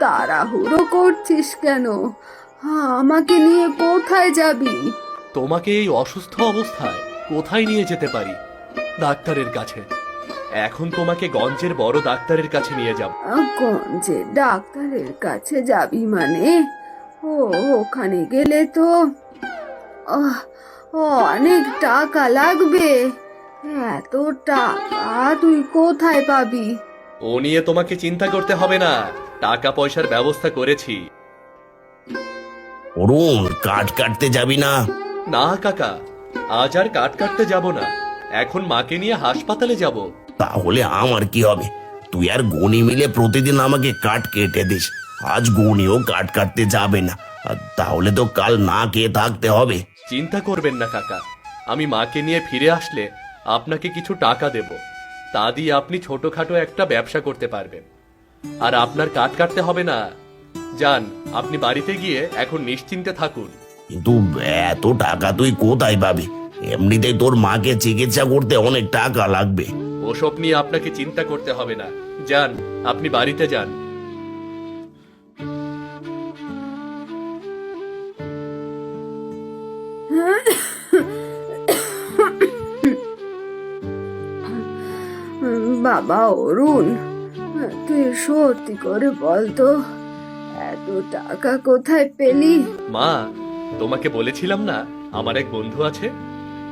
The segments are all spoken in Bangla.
তাড়াহুড়ো করছিস কেন? আমাকে নিয়ে কোথায় যাবি? তোমাকে এই অসুস্থ অবস্থায় কোথায় নিয়ে যেতে পারি? ডাক্তারের কাছে। এখন তোমাকে গঞ্জের বড় ডাক্তারের কাছে নিয়ে যাব। গঞ্জে ডাক্তারের কাছে যাবি মানে? ও, ওখানে গেলে তো আহ, অনেক টাকা লাগবে। এত টাকা তুই কোথায় পাবি? ও নিয়ে তোমাকে চিন্তা করতে হবে না, টাকা পয়সার ব্যবস্থা করেছি। অরুণ, কাঠ কাটতে যাবি না? না কাকা, আজ আর কাট কাটতে যাব না, এখন মাকে নিয়ে হাসপাতালে যাব। তাহলে আমার কি হবে? তুই আর গনি মিলে প্রতিদিন আমাকে কাঠ কেটে দিস। আজ গনিও কাঠ কাটতে যাবে না, আর তাহলে তো কাল না খেয়ে থাকতে হবে। চিন্তা করবেন না কাকা, আমি মাকে নিয়ে ফিরে আসলে আপনাকে কিছু টাকা দেব। তা দিয়ে আপনি ছোটখাটো একটা ব্যবসা করতে পারবেন, আর আপনার কাট কাটতে হবে না। যান, আপনি বাড়িতে গিয়ে এখন নিশ্চিন্তে থাকুন। কিন্তু এত টাকা তুই কোথায় পাবি? এমনিতেই তোর মাকে চিকিৎসা করতে অনেক টাকা লাগবে। ওসব নিয়ে আপনাকে চিন্তা করতে হবে না। যান, আপনি বাড়িতে যান। বাবা অরুণ, তুই সত্যি করে বলতো, এত টাকা কোথায় পেলি? মা, তোমাকে বলেছিলাম না আমার এক বন্ধু আছে,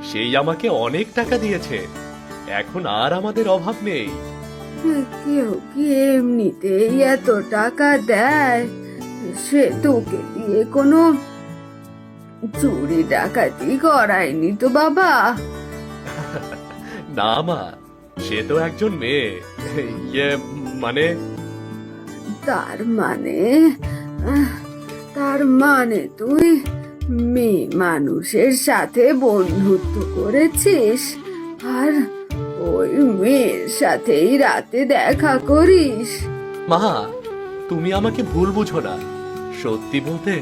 সেই আমাকে অনেক টাকা দিয়েছে। এখন আর আমাদের অভাব নেই। কেউ কি এমনিতেই এত টাকা দেয়? সে তোকে দিয়ে কোনো চুরি ডাকাতি করায়নি তো বাবা? না মা, সে তো একজন মেয়ে। ইয়ে মানে তার মানে তার মানে তুই মেয়ে মানুষের সাথে বন্ধুত্ব করেছিস, আর ওই মেয়ের সাথেই রাতে দেখা করিস? মা, তুমি আমাকে ভুল বুঝো না। সত্যি বলতে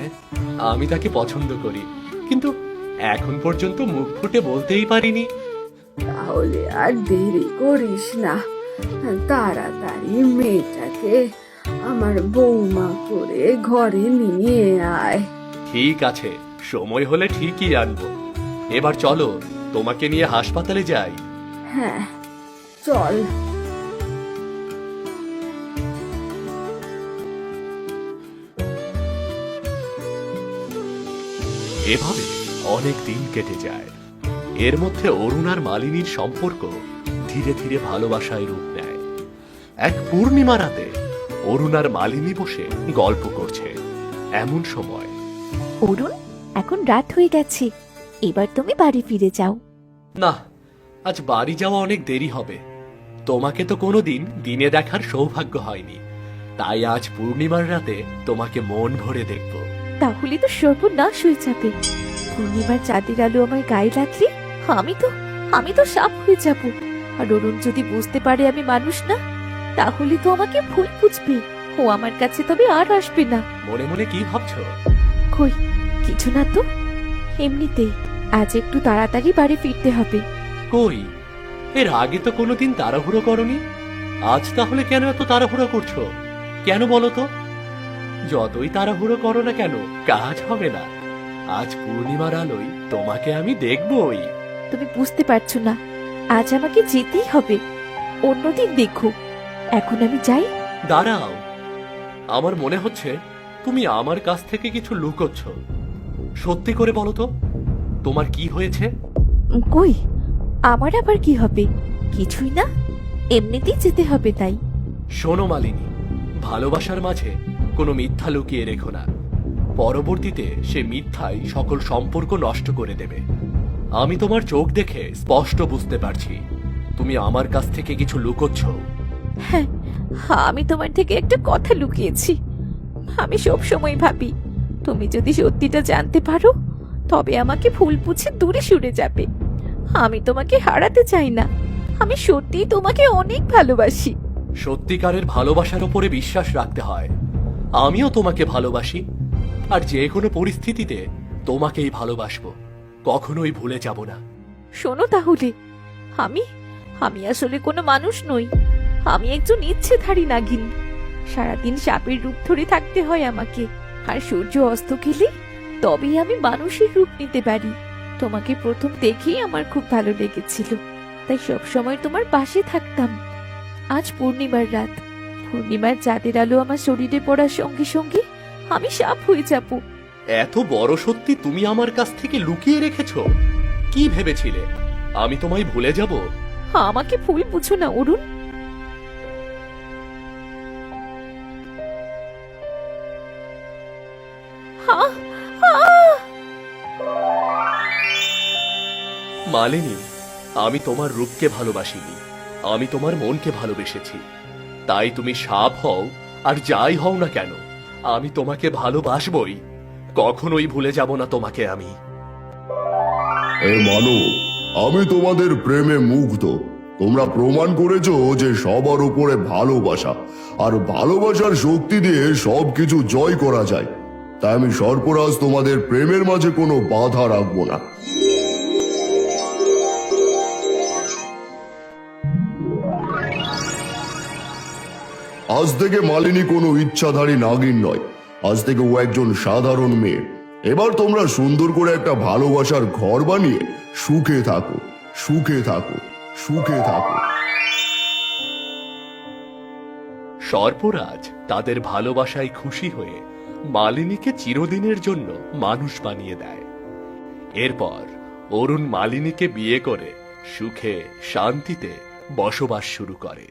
আমি তাকে পছন্দ করি, কিন্তু এখন পর্যন্ত মুখ ফুটে বলতেই পারিনি। তাহলে আর দেরি করিস না, তাড়াতাড়ি মেয়েটাকে আমার বৌমা করে ঘরে নিয়ে আয়। ঠিক আছে, সময় হলে ঠিকই আনবো। এবার চলো, তোমাকে নিয়ে হাসপাতালে যাই। হ্যাঁ, চল। এভাবে অনেক দিন কেটে যায়। এর মধ্যে অরুণ আর মালিনীর সম্পর্ক ধীরে ধীরে ভালোবাসায় রূপ নেয়। এক পূর্ণিমা রাতে অরুণ আর মালিনী বসে গল্প করছে। এমন সময়, অরুণ, এখন রাত হয়ে গেছে, এবার তুমি বাড়ি ফিরে যাও। না, আজ বাড়ি যাওয়া অনেক দেরি হবে। তোমাকে তো কোনোদিন দিনে দেখার সৌভাগ্য হয়নি, তাই আজ পূর্ণিমার রাতে তোমাকে মন ভরে দেখব। তাহলে তো সর্বনাশ হয়ে যাবে। পূর্ণিমার চাঁদের আলো আমার গায়ে লাগলে আমি তো সাপ হয়ে যাব। আর অরুণ যদি বুঝতে পারে আমি মানুষ না, তাহলে তো আমাকে ভুল বুঝবে। ও আমার কাছে তবে আর আসবে না। মনে মনে কি ভাবছো? কই, কিছু না তো। এমনিতেই আজ একটু তাড়াতাড়ি বাড়ি ফিরতে হবে। কই, এর আগে তো কোনোদিন তাড়াহুড়ো করনি, আজ তাহলে কেন এত তাড়াহুড়ো করছো? কেন বলো তো? যতই তাড়াহুড়ো করো না কেন, কাজ হবে না। আজ পূর্ণিমার আলোয় তোমাকে আমি দেখবই। তুমি বুঝতে পারছো না, আজ আমাকে যেতেই হবে। অন্যদিন দেখো, এখন আমি যাই। দাঁড়াও, আমার মনে হচ্ছে তুমি আমার কাছ থেকে কিছু লুকোচ্ছ। সত্যি করে বলো তো, তোমার কি হয়েছে? কই, আমার আবার কি হবে? কিছুই না, এমনিতেই যেতে হবে তাই। শোনো মালিনী, ভালোবাসার মাঝে কোনো মিথ্যা লুকিয়ে রেখো না। পরবর্তীতে সে মিথ্যাই সকল সম্পর্ক নষ্ট করে দেবে। আমি তোমার চোখ দেখে স্পষ্ট বুঝতে পারছি তুমি আমার কাছ থেকে কিছু লুকোচ্ছ। হ্যাঁ, আমি তোমার থেকে একটা কথা লুকিয়েছি। আমি সব সময় ভাবি, তুমি যদি সত্যিটা জানতে পারো, তবে আমাকে ভুল বুঝে দূরে সরে যাবে। আমি তোমাকে হারাতে চাই না। আমি সত্যিই তোমাকে অনেক ভালোবাসি। সত্যিকারের ভালোবাসার উপরে বিশ্বাস রাখতে হয়। আমিও তোমাকে ভালোবাসি, আর যে কোনো পরিস্থিতিতে তোমাকেই ভালোবাসবো, কখনোই ভুলে যাব না। শোনো তাহলে, আমি আসলে কোনো মানুষ নই। আমি একজন ইচ্ছেধারী নাগিন। সারাদিন সাপের রূপ ধরে থাকতে হয় আমাকে, আর সূর্য অস্ত গেলে তবেই আমি মানুষের রূপ নিতে পারি। তোমাকে প্রথম দেখেই আমার খুব ভালো লেগেছিল, তাই সবসময় তোমার পাশে থাকতাম। আজ পূর্ণিমার রাত, পূর্ণিমার চাঁদের আলো আমার শরীরে পড়ার সঙ্গে সঙ্গে আমি সাপ হয়ে যাব। এত বড় সত্যি তুমি আমার কাছ থেকে লুকিয়ে রেখেছো? কি ভেবেছিলে আমি তোমায় ভুলে যাব? আমাকে ভুল বুঝো না অরুণ। আহ! আহ! মালিনী, আমি তোমার রূপকে ভালোবাসিনি, আমি তোমার মনকে ভালোবেসেছি। তাই তুমি সাপ হও আর যাই হও না কেন, আমি তোমাকে ভালোবাসবই। কখনোই ভুলে যাব না তোমাকে আমি। এ মানব, আমি তোমাদের প্রেমে মুগ্ধ। তোমরা প্রমাণ করেছো যে সবার উপরে ভালোবাসা, আর ভালোবাসার শক্তি দিয়ে সবকিছু জয় করা যায়। তাই আমি সর্পরাজ তোমাদের প্রেমের মাঝে কোনো বাধা রাখবো না। আজ থেকে মালিনী কোনো ইচ্ছাধারী নাগিন নয়, আজ থেকে ও একজন সাধারণ মেয়ে। এবার তোমরা সুন্দর করে একটা ভালোবাসার ঘর বানিয়ে সুখে থাকো, সুখে থাকো, সুখে থাকো। সর্পরাজ তাদের ভালোবাসায় খুশি হয়ে মালিনীকে চিরদিনের জন্য মানুষ বানিয়ে দেয়। এরপর অরুণ মালিনীকে বিয়ে করে সুখে শান্তিতে বসবাস শুরু করে।